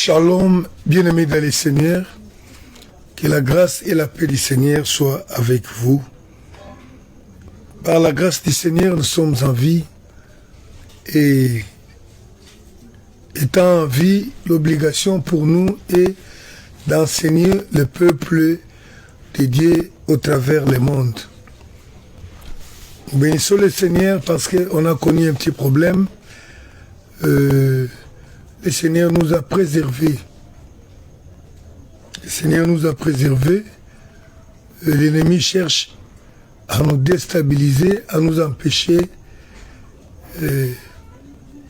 Shalom, bien-aimés dans les Seigneurs, que la grâce et la paix du Seigneur soient avec vous. Par la grâce du Seigneur, nous sommes en vie et étant en vie, l'obligation pour nous est d'enseigner le peuple de Dieu au travers le monde. Nous bénissons le Seigneur parce qu'on a connu un petit problème. Le Seigneur nous a préservés. Le Seigneur nous a préservés. L'ennemi cherche à nous déstabiliser, à nous empêcher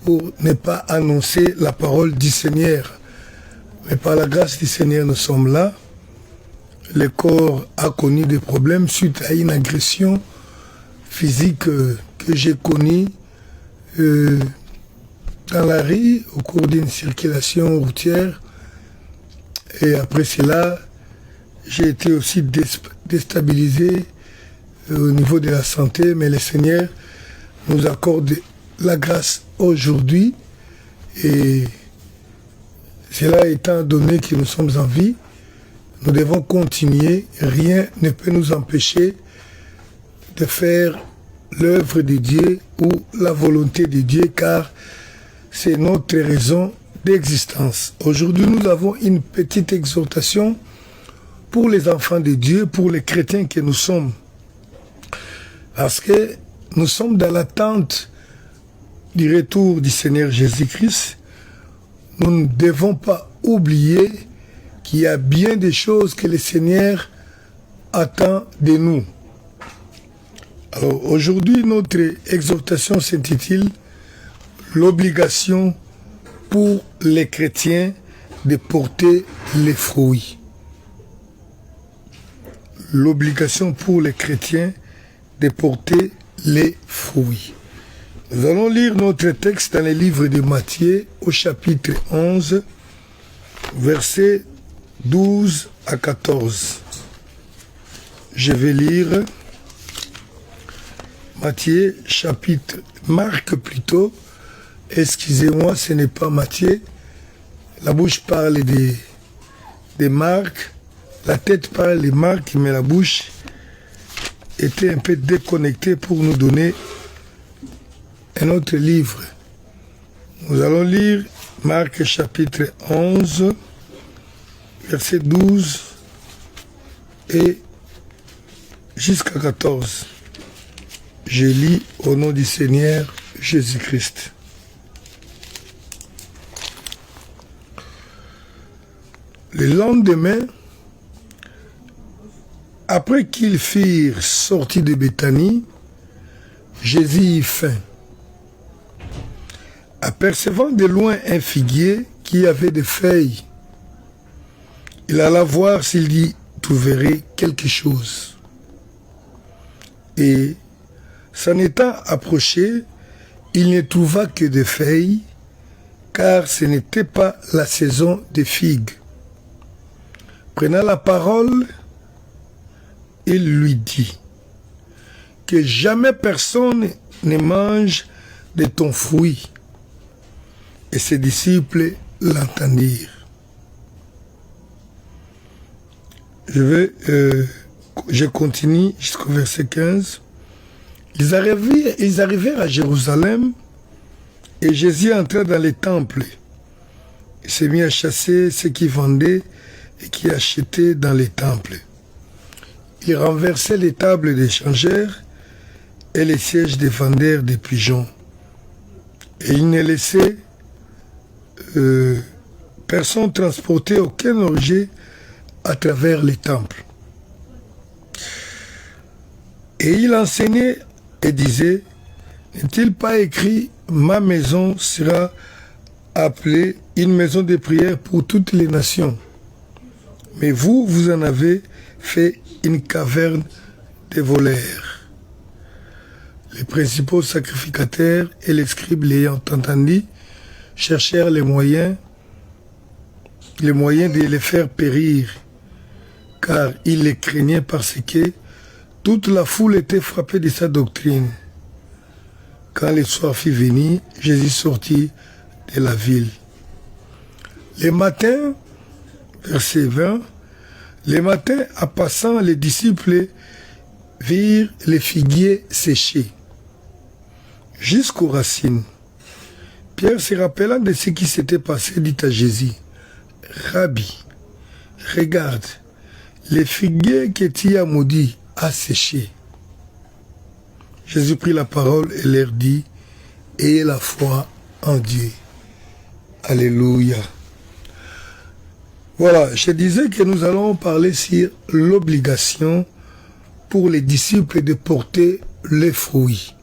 pour ne pas annoncer la parole du Seigneur. Mais par la grâce du Seigneur, nous sommes là. Le corps a connu des problèmes suite à une agression physique que j'ai connue dans la rue au cours d'une circulation routière. Et après cela, j'ai été aussi déstabilisé au niveau de la santé, mais le Seigneur nous accorde la grâce aujourd'hui. Et cela étant donné que nous sommes en vie, nous devons continuer. Rien ne peut nous empêcher de faire l'œuvre de Dieu ou la volonté de Dieu, car c'est notre raison d'existence. Aujourd'hui, nous avons une petite exhortation pour les enfants de Dieu, pour les chrétiens que nous sommes. Parce que nous sommes dans l'attente du retour du Seigneur Jésus-Christ. Nous ne devons pas oublier qu'il y a bien des choses que le Seigneur attend de nous. Alors aujourd'hui, notre exhortation s'intitule « L'obligation pour les chrétiens de porter les fruits ». L'obligation pour les chrétiens de porter les fruits. Nous allons lire notre texte dans le livre de Matthieu au chapitre 11, versets 12 à 14. Je vais lire Matthieu, chapitre, Marc plutôt. Excusez-moi, ce n'est pas Matthieu. La bouche parle de Marc, la tête parle de Marc, mais la bouche était un peu déconnectée pour nous donner un autre livre. Nous allons lire Marc chapitre 11, verset 12 et jusqu'à 14. Je lis au nom du Seigneur Jésus-Christ. Le lendemain, après qu'ils firent sortis de Béthanie, Jésus eut faim. Apercevant de loin un figuier qui avait des feuilles, il alla voir s'il y trouverait quelque chose. Et s'en étant approché, il ne trouva que des feuilles, car ce n'était pas la saison des figues. Prenant la parole, il lui dit que jamais personne ne mange de ton fruit. Et ses disciples l'entendirent. Je continue jusqu'au verset 15. Ils arrivèrent à Jérusalem et Jésus entra dans les temples. Il s'est mis à chasser ceux qui vendaient et qui achetaient dans les temples. Il renversait les tables des changeurs et les sièges des vendeurs de pigeons. Et il ne laissait personne transporter aucun objet à travers les temples. Et il enseignait et disait, n'est-il pas écrit, ma maison sera appelée une maison de prière pour toutes les nations. Mais vous, vous en avez fait une caverne de voleurs. Les principaux sacrificateurs et les scribes l'ayant entendu, cherchèrent les moyens de les faire périr, car ils les craignaient parce que toute la foule était frappée de sa doctrine. Quand le soir fut venu, Jésus sortit de la ville. Les matins, verset 20, les matins, en passant, les disciples virent les figuiers séchés jusqu'aux racines. Pierre, se rappelant de ce qui s'était passé, dit à Jésus, « Rabbi, regarde, les figuiers que tu as maudits a séché. » Jésus prit la parole et leur dit, « Ayez la foi en Dieu. » Alléluia. Voilà, je disais que nous allons parler sur l'obligation pour les disciples de porter les fruits.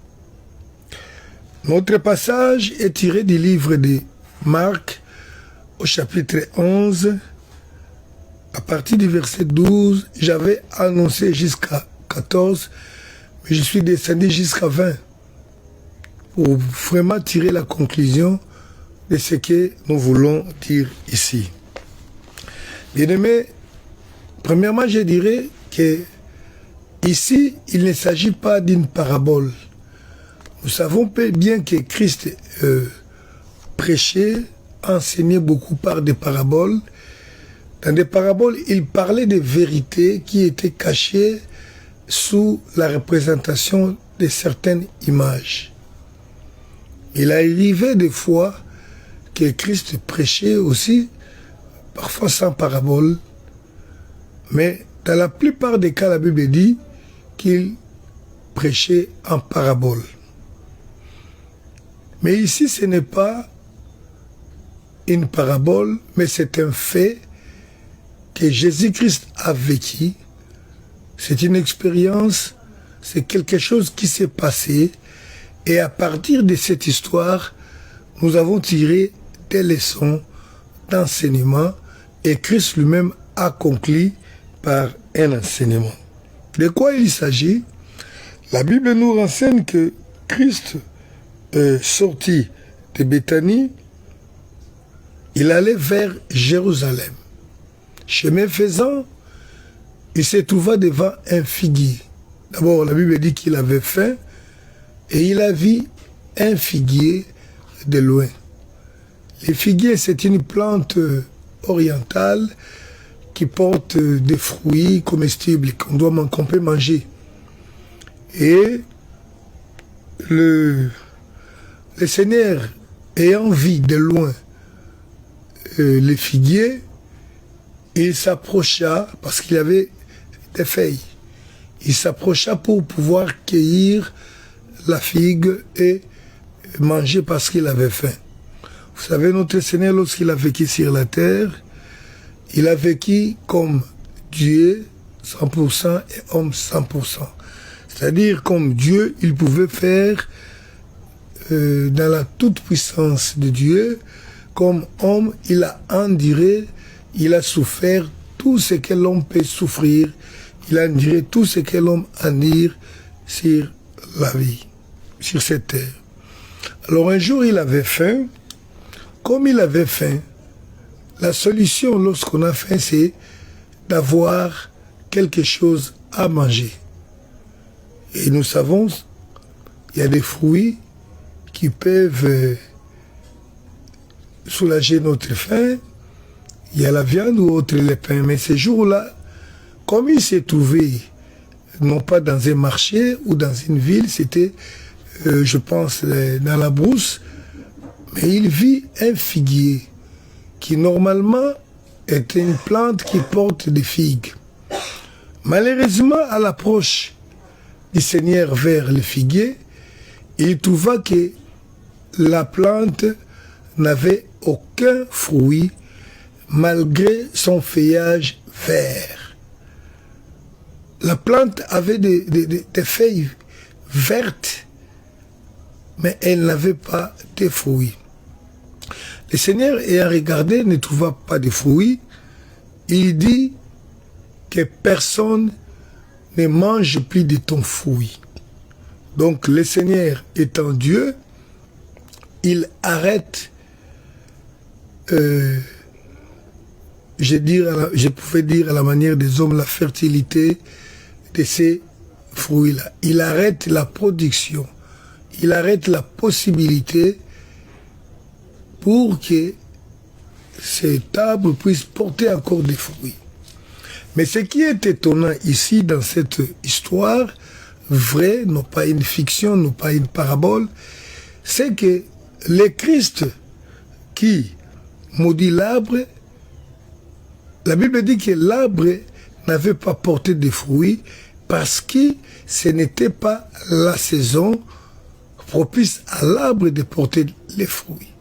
Notre passage est tiré du livre de Marc au chapitre 11. À partir du verset 12, j'avais annoncé jusqu'à 14, mais je suis descendu jusqu'à 20 pour vraiment tirer la conclusion de ce que nous voulons dire ici. Bien-aimés, premièrement, je dirais que ici, il ne s'agit pas d'une parabole. Nous savons bien que Christ prêchait, enseignait beaucoup par des paraboles. Dans des paraboles, il parlait de vérités qui étaient cachées sous la représentation de certaines images. Il arrivait des fois que Christ prêchait aussi, parfois sans parabole, mais dans la plupart des cas, la Bible dit qu'il prêchait en parabole. Mais ici, ce n'est pas une parabole, mais c'est un fait que Jésus-Christ a vécu. C'est une expérience, c'est quelque chose qui s'est passé. Et à partir de cette histoire, nous avons tiré des leçons d'enseignement et Christ lui-même accompli par un enseignement. De quoi il s'agit? La Bible nous renseigne que Christ sorti de Béthanie, il allait vers Jérusalem. Chemin faisant, il se trouva devant un figuier. D'abord, la Bible dit qu'il avait faim et il a vu un figuier de loin. Le figuier, c'est une plante orientale qui porte des fruits comestibles qu'on peut manger. Et le Seigneur, ayant vu de loin les figuiers, il s'approcha, parce qu'il y avait des feuilles, il s'approcha pour pouvoir cueillir la figue et manger parce qu'il avait faim. Vous savez, notre Seigneur, lorsqu'il a vécu sur la terre, il a vécu comme Dieu 100% et homme 100%. C'est-à-dire comme Dieu, il pouvait faire dans la toute-puissance de Dieu, comme homme, il a enduré, il a souffert tout ce que l'homme peut souffrir, il a enduré tout ce que l'homme endure sur la vie, sur cette terre. Alors un jour, il avait faim. Comme il avait faim, la solution lorsqu'on a faim, c'est d'avoir quelque chose à manger. Et nous savons, il y a des fruits qui peuvent soulager notre faim. Il y a la viande ou autre les pains. Mais ces jours-là, comme il s'est trouvé, non pas dans un marché ou dans une ville, c'était, je pense, dans la brousse, mais il vit un figuier qui normalement est une plante qui porte des figues. Malheureusement, à l'approche du Seigneur vers le figuier, il trouva que la plante n'avait aucun fruit malgré son feuillage vert. La plante avait des feuilles vertes, mais elle n'avait pas de fruits. Le Seigneur, ayant regardé, ne trouva pas de fruits. Il dit que personne ne mange plus de ton fruit. Donc le Seigneur étant Dieu, il arrête, je pouvais dire à la manière des hommes, la fertilité de ces fruits-là. Il arrête la production, il arrête la possibilité pour que cet arbre puisse porter encore des fruits. Mais ce qui est étonnant ici dans cette histoire, vraie, non pas une fiction, non pas une parabole, c'est que le Christ qui maudit l'arbre, la Bible dit que l'arbre n'avait pas porté de fruits parce que ce n'était pas la saison propice à l'arbre de porter les fruits.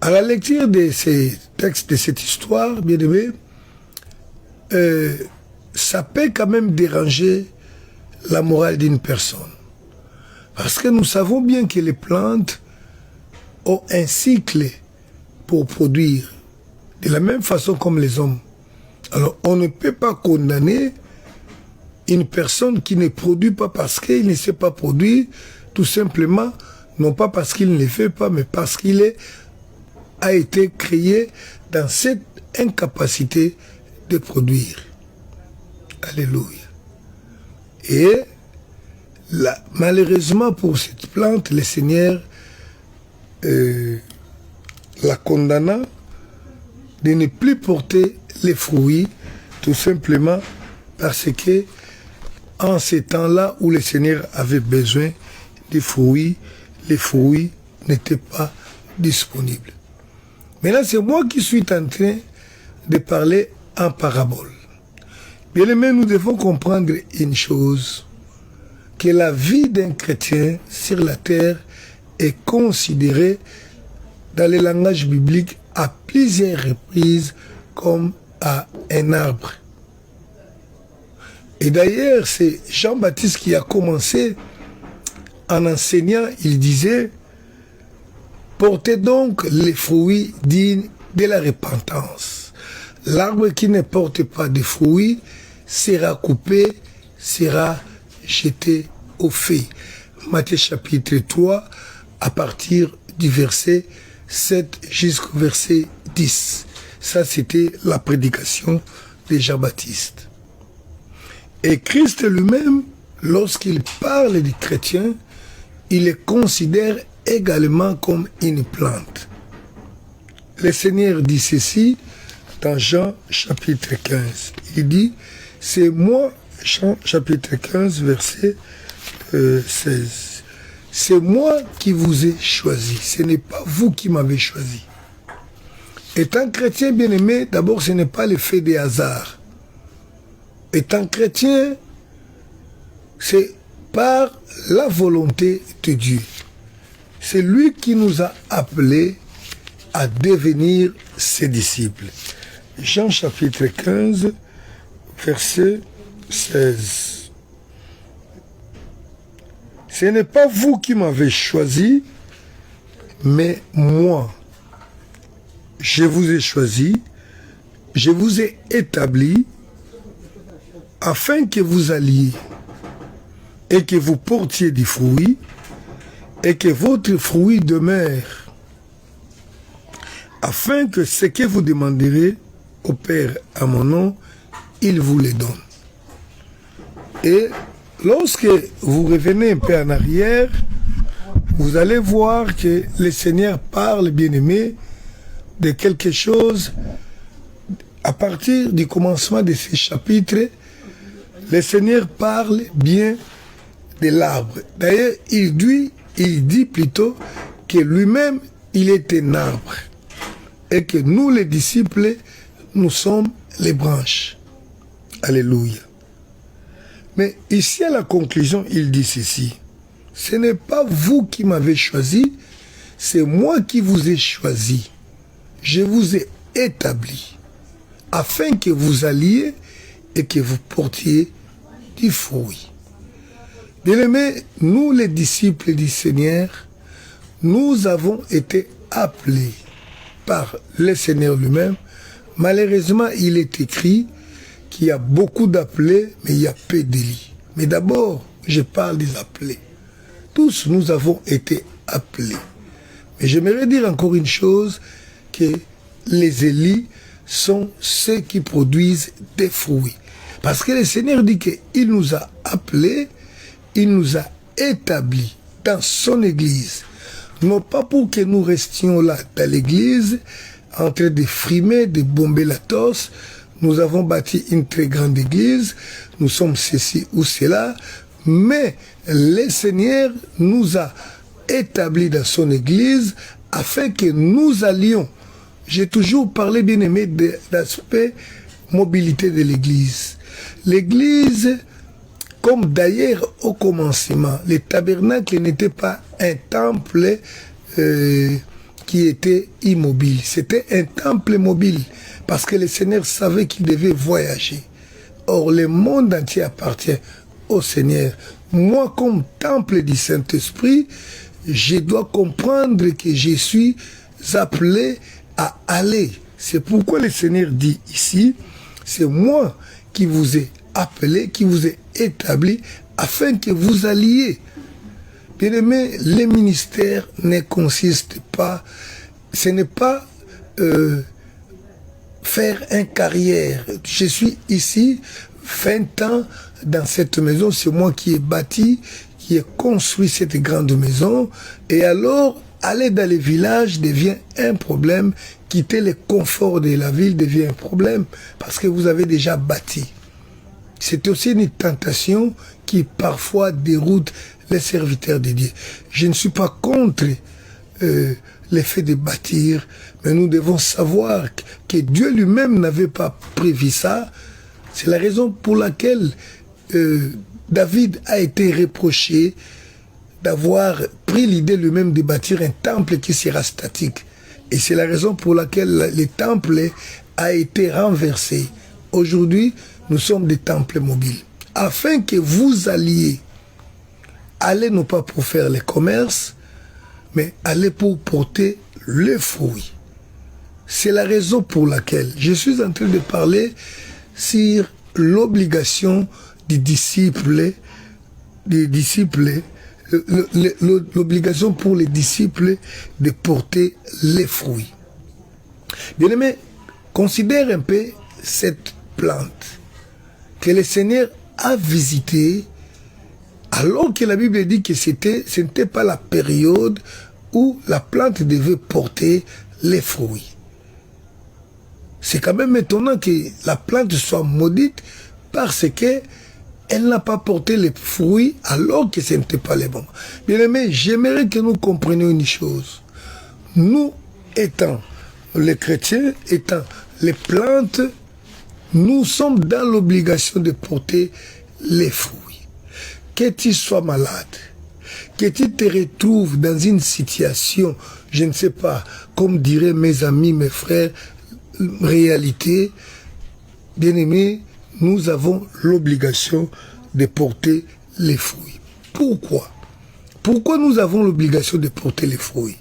À la lecture de ces textes, de cette histoire, bien aimé, ça peut quand même déranger la morale d'une personne. Parce que nous savons bien que les plantes ont un cycle pour produire, de la même façon comme les hommes. Alors, on ne peut pas condamner une personne qui ne produit pas parce qu'il ne sait pas produire, tout simplement, non pas parce qu'il ne le fait pas, mais parce qu'il a été créé dans cette incapacité de produire. Alléluia. Et là, malheureusement pour cette plante, le Seigneur la condamna de ne plus porter les fruits, tout simplement parce que en ces temps-là où le Seigneur avait besoin des fruits, les fruits n'étaient pas disponibles. Maintenant, c'est moi qui suis en train de parler en parabole. Bien aimé, nous devons comprendre une chose, que la vie d'un chrétien sur la terre est considérée dans le langage biblique à plusieurs reprises comme à un arbre. Et d'ailleurs, c'est Jean-Baptiste qui a commencé en enseignant, il disait: portez donc les fruits dignes de la repentance. L'arbre qui ne porte pas de fruits sera coupé, sera jeté au feu. Matthieu chapitre 3, à partir du verset 7 jusqu'au verset 10. Ça, c'était la prédication de Jean-Baptiste. Et Christ lui-même, lorsqu'il parle des chrétiens, il les considère également comme une plante. Le Seigneur dit ceci dans Jean chapitre 15. Il dit: c'est moi, Jean chapitre 15, verset 16. C'est moi qui vous ai choisi, ce n'est pas vous qui m'avez choisi. Étant chrétien bien-aimé, d'abord ce n'est pas l'effet des hasards. Étant chrétien, c'est par la volonté de Dieu. C'est lui qui nous a appelés à devenir ses disciples. Jean chapitre 15, verset 16. Ce n'est pas vous qui m'avez choisi, mais moi. Je vous ai choisi, je vous ai établi, afin que vous alliez et que vous portiez du fruit et que votre fruit demeure, afin que ce que vous demanderez au Père à mon nom, il vous le donne. Et lorsque vous revenez un peu en arrière, vous allez voir que le Seigneur parle, bien-aimé, de quelque chose à partir du commencement de ce chapitre. Le Seigneur parle bien de l'arbre. D'ailleurs, il dit plutôt que lui-même, il est un arbre. Et que nous, les disciples, nous sommes les branches. Alléluia. Mais ici, à la conclusion, il dit ceci: ce n'est pas vous qui m'avez choisi, c'est moi qui vous ai choisi. Je vous ai établi, afin que vous alliez et que vous portiez du fruit. Bien-aimés, nous les disciples du Seigneur, nous avons été appelés par le Seigneur lui-même. Malheureusement, il est écrit qu'il y a beaucoup d'appelés, mais il y a peu d'élus. Mais d'abord, je parle des appelés. Tous nous avons été appelés. Mais j'aimerais dire encore une chose, que les élus sont ceux qui produisent des fruits. Parce que le Seigneur dit qu'il nous a appelés, il nous a établis dans son église. Non pas pour que nous restions là dans l'église, en train de frimer, de bomber la torse. Nous avons bâti une très grande église. Nous sommes ceci ou cela. Mais le Seigneur nous a établis dans son église afin que nous allions. J'ai toujours parlé, bien aimé, de l'aspect mobilité de l'église. L'église, comme d'ailleurs au commencement, le tabernacle n'était pas un temple qui était immobile. C'était un temple mobile parce que le Seigneur savait qu'il devait voyager. Or, le monde entier appartient au Seigneur. Moi, comme temple du Saint-Esprit, je dois comprendre que je suis appelé à aller. C'est pourquoi le Seigneur dit ici, c'est moi qui vous ai appelé, qui vous ai établi, afin que vous alliez. Bien-aimé, le ministère ne consiste pas, ce n'est pas faire une carrière. Je suis ici 20 ans dans cette maison, c'est moi qui ai bâti, qui ai construit cette grande maison, et alors aller dans les villages devient un problème, quitter le confort de la ville devient un problème, parce que vous avez déjà bâti. C'est aussi une tentation qui parfois déroute les serviteurs de Dieu. Je ne suis pas contre l'effet de bâtir, mais nous devons savoir que Dieu lui-même n'avait pas prévu ça. C'est la raison pour laquelle David a été reproché d'avoir pris l'idée lui-même de bâtir un temple qui sera statique. Et c'est la raison pour laquelle le temple a été renversé. Aujourd'hui, nous sommes des temples mobiles. Afin que vous alliez, allez non pas pour faire le commerce, mais allez pour porter le fruit. C'est la raison pour laquelle je suis en train de parler sur l'obligation des disciples, l'obligation pour les disciples de porter les fruits. Bien-aimé, considère un peu cette plante que le Seigneur a visitée alors que la Bible dit que ce n'était pas la période où la plante devait porter les fruits. C'est quand même étonnant que la plante soit maudite parce que elle n'a pas porté les fruits alors que ce n'était pas les bons. Bien aimé, j'aimerais que nous comprenions une chose. Nous, étant les chrétiens, étant les plantes, nous sommes dans l'obligation de porter les fruits. Que tu sois malade, que tu te retrouves dans une situation, je ne sais pas, comme diraient mes amis, mes frères, réalité, bien aimé, nous avons l'obligation de porter les fruits. Pourquoi? Pourquoi nous avons l'obligation de porter les fruits?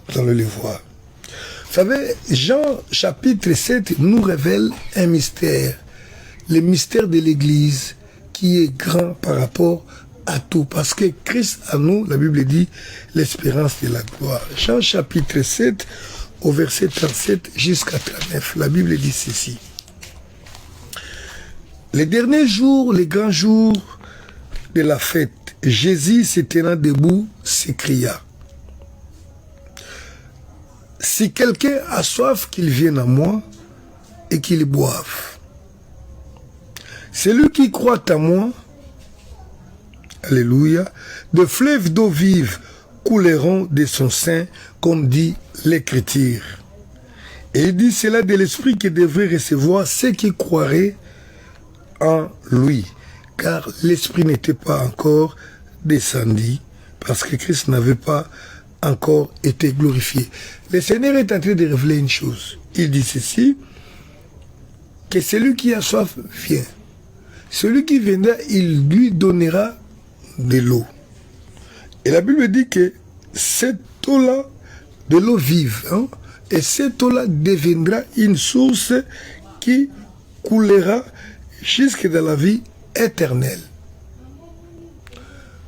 Vous allez le voir. Vous savez, Jean chapitre 7 nous révèle un mystère. Le mystère de l'Église qui est grand par rapport à tout. Parce que Christ à nous, la Bible dit, l'espérance de la gloire. Jean chapitre 7 au verset 37 jusqu'à 39. La Bible dit ceci. Les derniers jours, les grands jours de la fête, Jésus se tenant debout s'écria. Si quelqu'un a soif, qu'il vienne à moi et qu'il boive. Celui qui croit à moi, alléluia, de fleuves d'eau vive couleront de son sein, comme dit l'Écriture. Et il dit cela de l'Esprit qui devrait recevoir ceux qui croiraient en lui, car l'Esprit n'était pas encore descendu, parce que Christ n'avait pas encore été glorifié. Le Seigneur est en train de révéler une chose. Il dit ceci, que celui qui a soif vient. Celui qui viendra, il lui donnera de l'eau. Et la Bible dit que cette eau-là, de l'eau vive, hein, et cette eau-là deviendra une source qui coulera jusque dans la vie éternelle.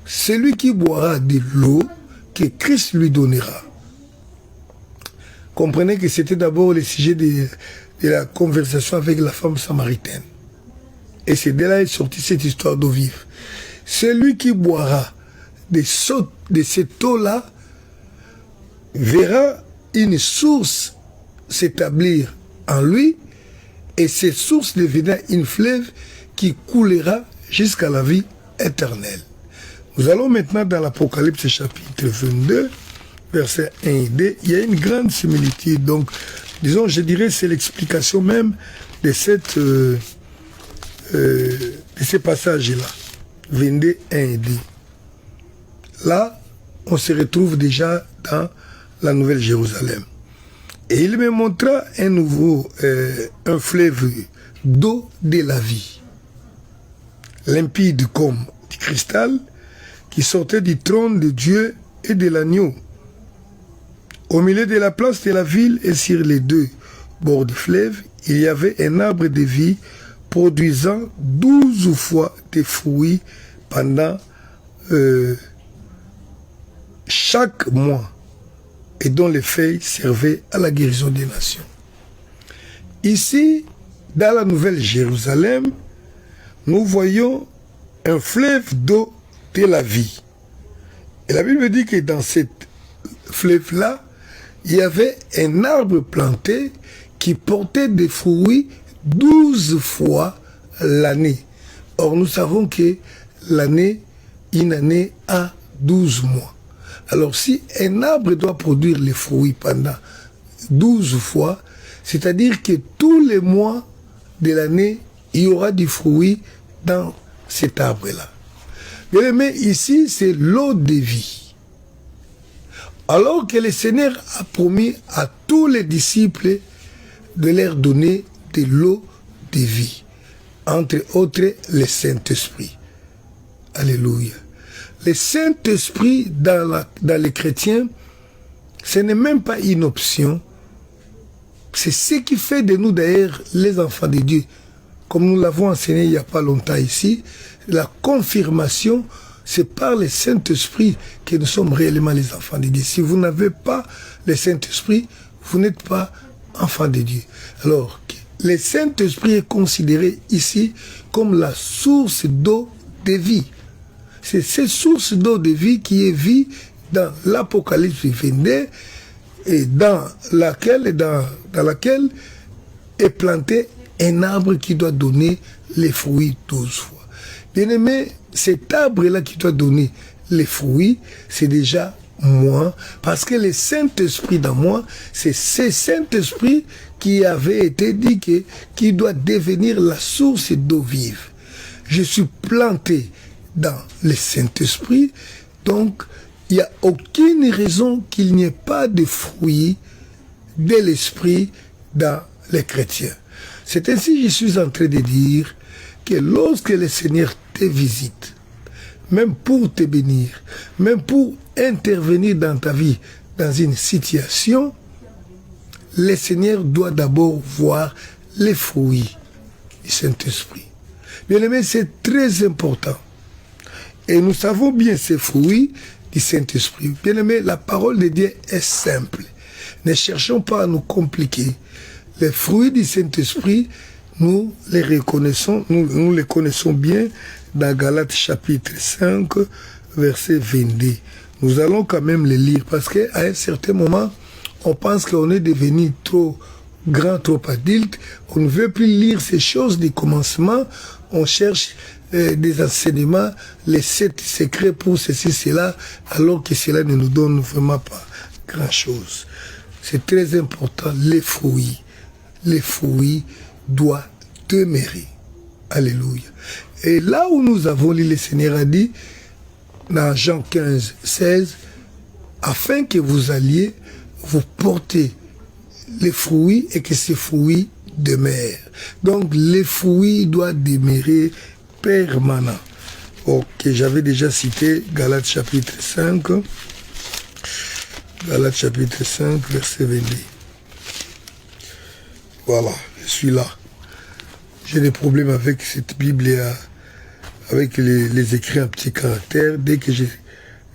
Celui qui boira de l'eau que Christ lui donnera. Comprenez que c'était d'abord le sujet de la conversation avec la femme samaritaine. Et c'est de là est sortie cette histoire d'eau vive. Celui qui boira de cette eau-là verra une source s'établir en lui, et ces sources deviendront une fleuve qui coulera jusqu'à la vie éternelle. Nous allons maintenant dans l'Apocalypse chapitre 22, versets 1 et 2. Il y a une grande similitude. Donc, disons, je dirais, c'est l'explication même de ces passages-là. 22, 1 et 2. Là, on se retrouve déjà dans la Nouvelle Jérusalem. Et il me montra un fleuve d'eau de la vie, limpide comme du cristal, qui sortait du trône de Dieu et de l'agneau. Au milieu de la place de la ville et sur les deux bords du fleuve, il y avait un arbre de vie produisant 12 fois des fruits pendant chaque mois, et dont les feuilles servaient à la guérison des nations. Ici, dans la Nouvelle Jérusalem, nous voyons un fleuve d'eau de la vie. Et la Bible dit que dans ce fleuve-là, il y avait un arbre planté qui portait des fruits 12 fois l'année. Or, nous savons que une année a 12 mois. Alors, si un arbre doit produire les fruits pendant 12 fois, c'est-à-dire que tous les mois de l'année, il y aura du fruit dans cet arbre-là. Mais ici, c'est l'eau de vie. Alors que le Seigneur a promis à tous les disciples de leur donner de l'eau de vie, entre autres le Saint-Esprit. Alléluia. Le Saint-Esprit dans les chrétiens, ce n'est même pas une option. C'est ce qui fait de nous d'ailleurs les enfants de Dieu. Comme nous l'avons enseigné il n'y a pas longtemps ici, la confirmation, c'est par le Saint-Esprit que nous sommes réellement les enfants de Dieu. Si vous n'avez pas le Saint-Esprit, vous n'êtes pas enfant de Dieu. Alors, le Saint-Esprit est considéré ici comme la source d'eau de vie. C'est cette source d'eau de vie qui est vue dans l'Apocalypse 22 et dans laquelle est planté un arbre qui doit donner les fruits 12 fois. Bien aimé, cet arbre-là qui doit donner les fruits, c'est déjà moi, parce que le Saint-Esprit dans moi, c'est ce Saint-Esprit qui avait été dit qui doit devenir la source d'eau vive. Je suis planté dans le Saint-Esprit, donc il n'y a aucune raison qu'il n'y ait pas de fruits de l'Esprit dans les chrétiens. C'est ainsi que je suis en train de dire que lorsque le Seigneur te visite, même pour te bénir, même pour intervenir dans ta vie, dans une situation, le Seigneur doit d'abord voir les fruits du Saint-Esprit. Bien aimé, c'est très important. Et nous savons bien ces fruits du Saint-Esprit. Bien aimé, la parole de Dieu est simple. Ne cherchons pas à nous compliquer. Les fruits du Saint-Esprit, nous les reconnaissons, nous les connaissons bien dans Galates chapitre 5, verset 22. Nous allons quand même les lire parce qu'à un certain moment, on pense qu'on est devenu trop grand, trop adulte. On ne veut plus lire ces choses du commencement. On cherche des enseignements, les 7 secrets pour ceci, cela, alors que cela ne nous donne vraiment pas grand-chose. C'est très important, les fruits. Les fruits doivent demeurer. Alléluia. Et là où nous avons lu, le Seigneur a dit, dans Jean 15, 16, afin que vous alliez vous porter les fruits et que ces fruits demeurent. Donc les fruits doivent demeurer permanents. Ok, j'avais déjà cité Galates chapitre 5. Galates chapitre 5, verset 22. Voilà, je suis là. J'ai des problèmes avec cette Bible et avec les écrits en petits caractères. Dès que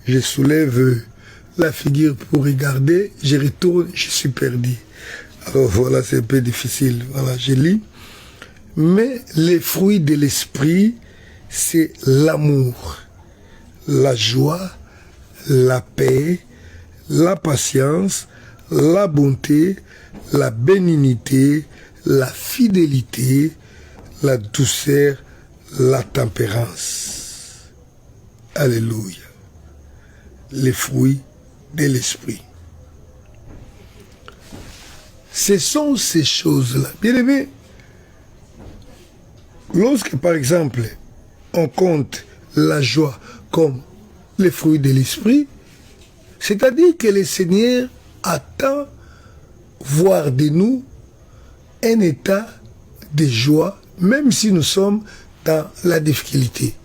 je soulève la figure pour regarder, je retourne, je suis perdu. Alors voilà, c'est un peu difficile. Voilà, je lis. Mais les fruits de l'esprit, c'est l'amour, la joie, la paix, la patience, la bonté, la bénignité, la fidélité, la douceur, la tempérance. Alléluia. Les fruits de l'esprit. Ce sont ces choses-là. Bien aimé, lorsque par exemple, on compte la joie comme les fruits de l'esprit, c'est-à-dire que le Seigneur attend voir de nous un état de joie, même si nous sommes dans la difficulté.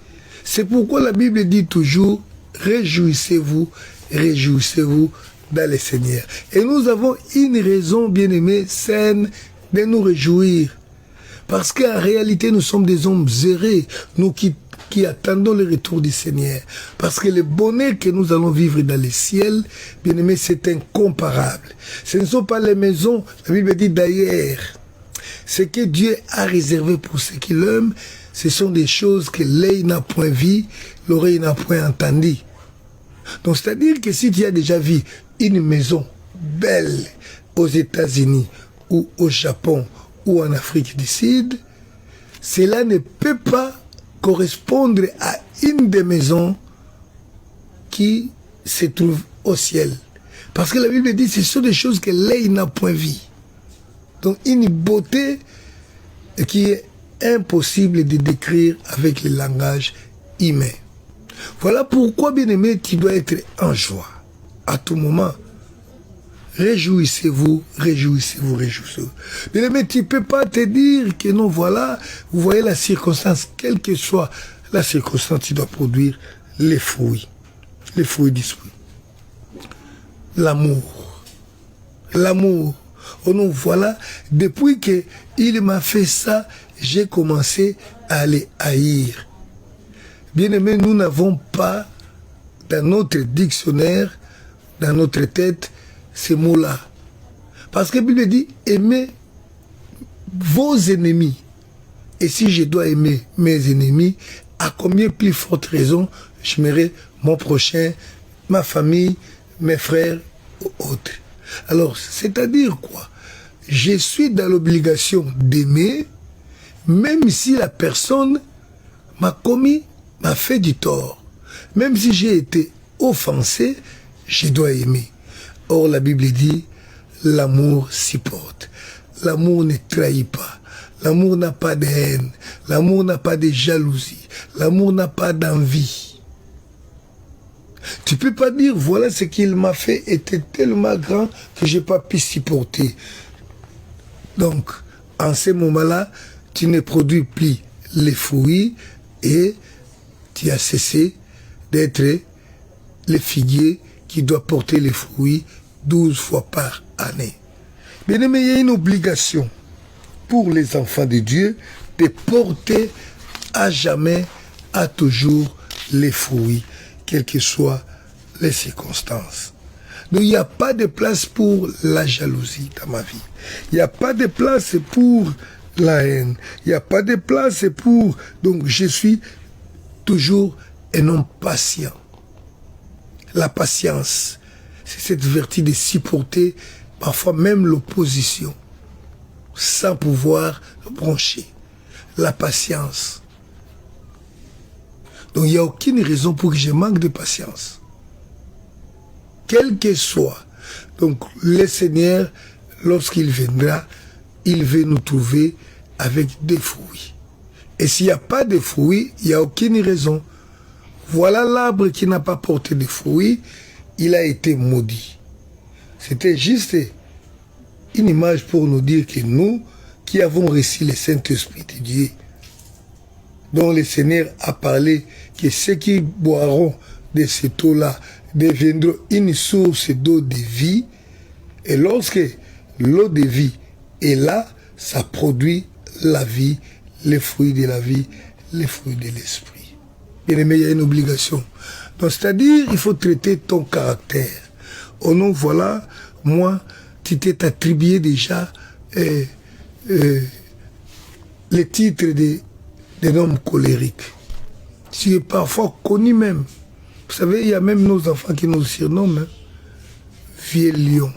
C'est pourquoi la Bible dit toujours, réjouissez-vous, réjouissez-vous dans le Seigneur. Et nous avons une raison, bien-aimée, saine, de nous réjouir. Parce qu'en réalité, nous sommes des hommes heureux, nous qui attendons le retour du Seigneur. Parce que le bonheur que nous allons vivre dans le ciel, bien aimé, c'est incomparable. Ce ne sont pas les maisons, la Bible dit d'ailleurs. Ce que Dieu a réservé pour ceux qui l'aiment, ce sont des choses que l'œil n'a point vu, l'oreille n'a point entendu. Donc c'est-à-dire que si tu as déjà vu une maison belle aux États-Unis ou au Japon ou en Afrique du Sud, cela ne peut pas correspondre à une des maisons qui se trouve au ciel. Parce que la Bible dit que ce sont des choses que l'œil n'a point vues. Donc une beauté qui est impossible de décrire avec le langage humain. Voilà pourquoi, bien-aimé, tu dois être en joie à tout moment. Réjouissez-vous, réjouissez-vous, réjouissez-vous. Bien-aimé, tu ne peux pas te dire que non, voilà, vous voyez la circonstance, quelle que soit la circonstance, tu dois produire les fruits d'esprit. L'amour. L'amour. Oh non, voilà, depuis qu'il m'a fait ça, j'ai commencé à les haïr. Bien-aimé, nous n'avons pas dans notre dictionnaire, dans notre tête, ces mots-là. Parce que la Bible dit, aimez vos ennemis. Et si je dois aimer mes ennemis, à combien plus forte raison j'aimerais mon prochain, ma famille, mes frères ou autres. Alors, c'est-à-dire quoi? Je suis dans l'obligation d'aimer, même si la personne m'a fait du tort. Même si j'ai été offensé, je dois aimer. Or, la Bible dit, l'amour supporte. L'amour ne trahit pas. L'amour n'a pas de haine. L'amour n'a pas de jalousie. L'amour n'a pas d'envie. Tu ne peux pas dire, voilà ce qu'il m'a fait était tellement grand que je n'ai pas pu supporter. Donc, en ce moment-là, tu ne produis plus les fruits et tu as cessé d'être le figuier qui doit porter les fruits 12 fois par année. Bien aimé, il y a une obligation pour les enfants de Dieu de porter à jamais, à toujours les fruits, quelles que soient les circonstances. Donc il n'y a pas de place pour la jalousie dans ma vie. Il n'y a pas de place pour la haine. Il n'y a pas de place pour... Donc je suis toujours un homme patient. La patience, c'est cette vertu de supporter parfois même l'opposition sans pouvoir broncher. La patience. Donc il n'y a aucune raison pour que je manque de patience. Quel que soit. Donc le Seigneur, lorsqu'il viendra, il veut nous trouver avec des fruits. Et s'il n'y a pas de fruits, il n'y a aucune raison. Voilà l'arbre qui n'a pas porté de fruits, il a été maudit. C'était juste une image pour nous dire que nous, qui avons reçu le Saint-Esprit de Dieu, dont le Seigneur a parlé que ceux qui boiront de cette eau-là deviendront une source d'eau de vie. Et lorsque l'eau de vie est là, ça produit la vie, les fruits de la vie, les fruits de l'esprit. Bien aimé, il y a une obligation. Donc, c'est-à-dire, il faut traiter ton caractère. Oh non, voilà, moi, tu t'es attribué déjà les titres d'un homme colérique. Tu es parfois connu même. Vous savez, il y a même nos enfants qui nous surnomment vieux lion.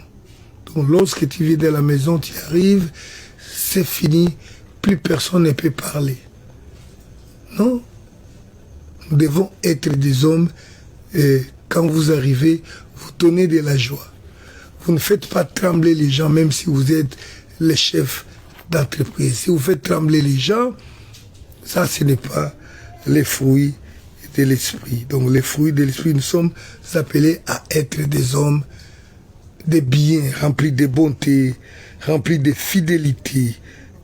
Donc lorsque tu viens de la maison, tu arrives, c'est fini, plus personne ne peut parler. Non. Nous devons être des hommes, et quand vous arrivez, vous donnez de la joie. Vous ne faites pas trembler les gens, même si vous êtes les chefs d'entreprise. Si vous faites trembler les gens, ça, ce n'est pas les fruits de l'esprit. Donc les fruits de l'esprit, nous sommes appelés à être des hommes de bien, remplis de bonté, remplis de fidélité,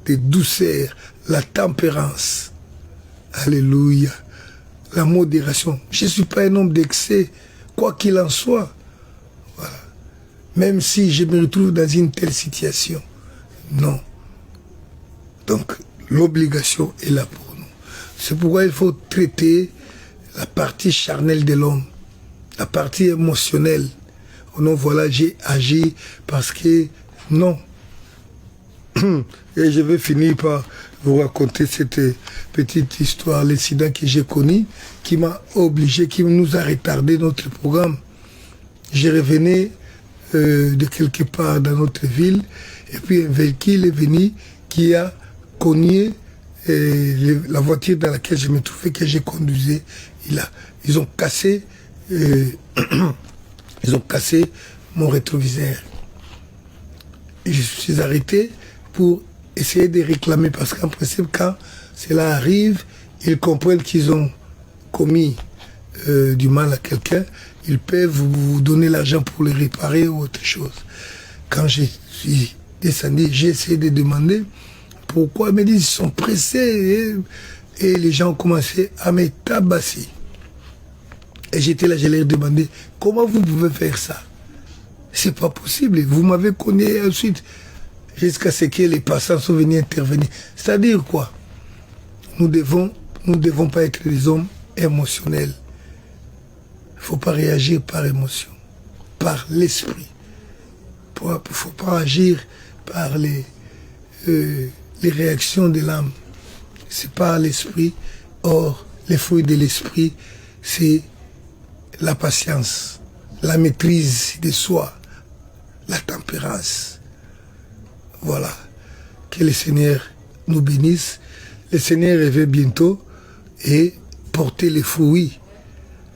de douceur, la tempérance. Alléluia. La modération. Je ne suis pas un homme d'excès, quoi qu'il en soit. Voilà. Même si je me retrouve dans une telle situation. Non. Donc, l'obligation est là pour nous. C'est pourquoi il faut traiter la partie charnelle de l'homme, la partie émotionnelle. Oh non, voilà, j'ai agi parce que non. Et je vais finir par vous raconter cette petite histoire, l'incident que j'ai connu, qui m'a obligé, qui nous a retardé notre programme. Je revenais de quelque part dans notre ville, et puis un véhicule est venu qui a cogné la voiture dans laquelle je me trouvais, que j'ai conduisais. Ils ont cassé, ils ont cassé mon rétroviseur. Et je suis arrêté pour essayer de réclamer, parce qu'en principe, quand cela arrive, ils comprennent qu'ils ont commis du mal à quelqu'un, ils peuvent vous donner l'argent pour le réparer ou autre chose. Quand je suis descendu, j'ai essayé de demander pourquoi. Ils me disent qu'ils sont pressés, et les gens ont commencé à me tabasser. Et j'étais là, je leur ai demandé comment vous pouvez faire ça. C'est pas possible, vous m'avez connu ensuite, jusqu'à ce que les passants sont venus intervenir. C'est-à-dire quoi? Nous devons pas être des hommes émotionnels. Il ne faut pas réagir par émotion, par l'esprit. Il ne faut pas agir par les réactions de l'âme. C'est par l'esprit. Or, les fruits de l'esprit, c'est la patience, la maîtrise de soi, la tempérance. Voilà. Que le Seigneur nous bénisse. Le Seigneur revient bientôt et portez les fruits.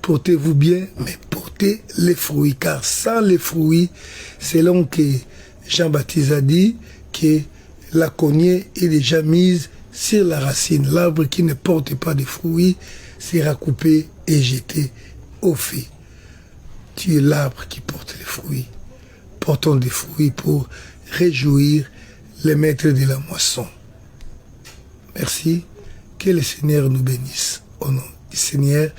Portez-vous bien, mais portez les fruits. Car sans les fruits, selon que Jean-Baptiste a dit, que la cognée est déjà mise sur la racine. L'arbre qui ne porte pas de fruits sera coupé et jeté au feu. Tu es l'arbre qui porte les fruits. Portons des fruits pour réjouir les maîtres de la moisson. Merci. Que le Seigneur nous bénisse. Au nom du Seigneur.